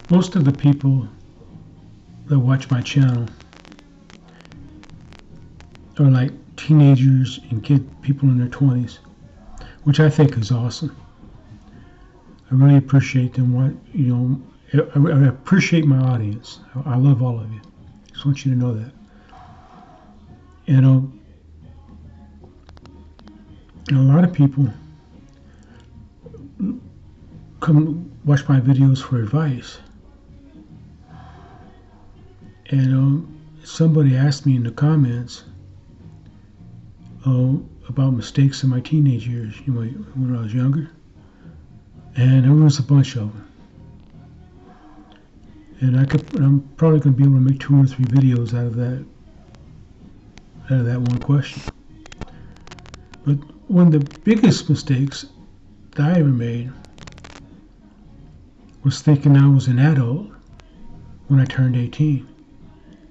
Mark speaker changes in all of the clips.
Speaker 1: Most of the people that watch my channel are like teenagers and people in their 20s, which I think is awesome. I really appreciate them. I appreciate my audience. I love all of you. Just want you to know that. And a lot of people come watch my videos for advice. And somebody asked me in the comments about mistakes in my teenage years, when I was younger. And there was a bunch of them. And I'm probably going to be able to make 2 or 3 videos out of that one question. But one of the biggest mistakes that I ever made was thinking I was an adult when I turned 18,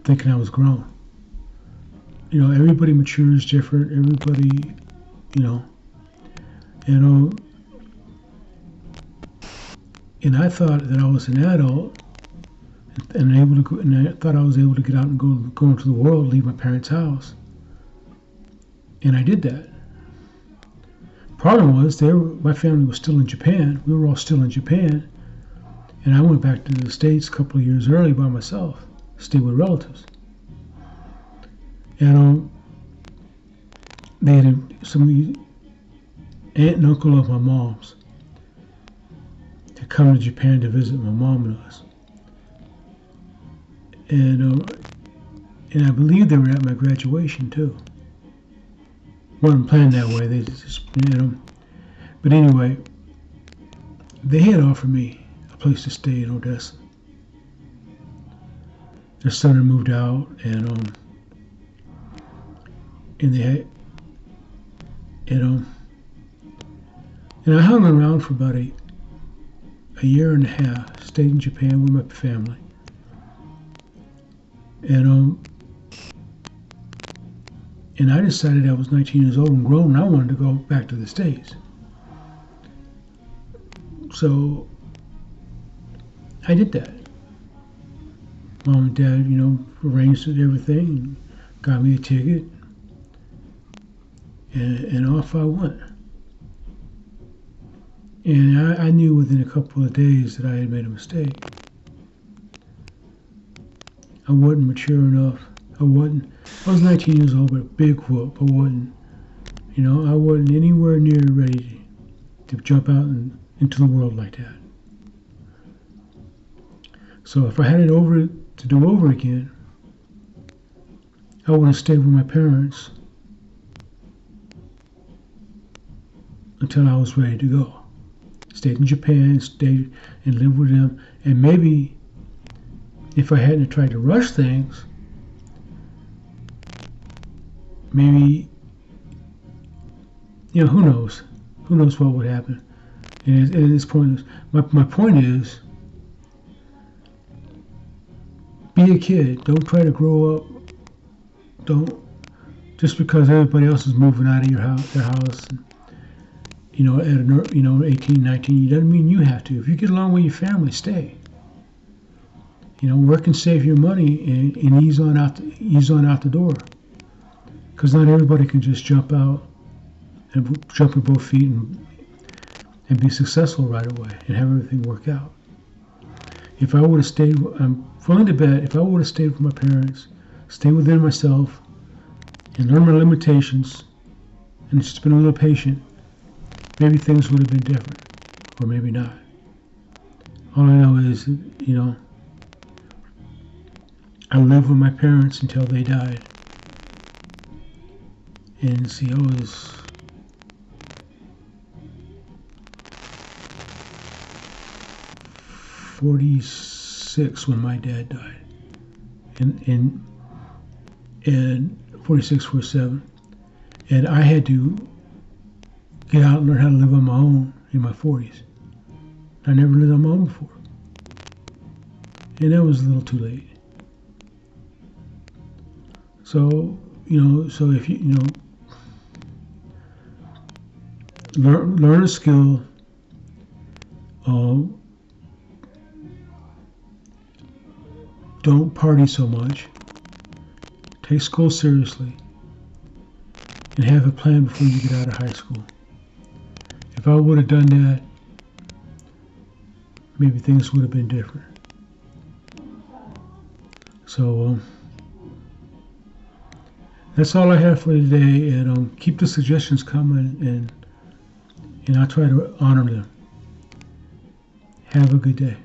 Speaker 1: thinking I was grown. Everybody matures different. Everybody, and I thought that I was an adult and able to go, and I thought I was able to get out and go into the world, leave my parents' house. And I did that. Problem was, my family was still in Japan. We were all still in Japan. And I went back to the States a couple of years early by myself, stay with relatives. And they had some of the aunt and uncle of my mom's to come to Japan to visit my mom and us. And I believe they were at my graduation too. Wasn't planned that way. They just, But anyway, they had offered me a place to stay in Odessa. Their son had moved out, and they had, and I hung around for about a year and a half. Stayed in Japan with my family, and I decided I was 19 years old and grown, and I wanted to go back to the States. So I did that. Mom and Dad, arranged everything, and got me a ticket, and off I went. And I knew within a couple of days that I had made a mistake. I wasn't mature enough. I was 19 years old, but a big whoop. I wasn't anywhere near ready to jump out into the world like that. So if I had it to do over again, I would have stayed with my parents until I was ready to go. Stayed in Japan, stayed and lived with them, and maybe if I hadn't tried to rush things, maybe, who knows? Who knows what would happen? And it's pointless. My point is, be a kid. Don't try to grow up. Don't, just because everybody else is moving out of their house, at 18, 19, it doesn't mean you have to. If you get along with your family, stay. Work and save your money and ease on out the door. Because not everybody can just jump out and jump with both feet and be successful right away and have everything work out. If I would have stayed, I'm willing to bet, if I would have stayed with my parents, stay within myself, and learn my limitations, and just been a little patient, maybe things would have been different, or maybe not. All I know is, I lived with my parents until they died. And see, I was 46 when my dad died, and 46, 47, and I had to get out and learn how to live on my own in my 40s. I never lived on my own before, and that was a little too late. So so if learn a skill, don't party so much. Take school seriously. And have a plan before you get out of high school. If I would have done that, maybe things would have been different. So that's all I have for today, and keep the suggestions coming, and I'll try to honor them. Have a good day.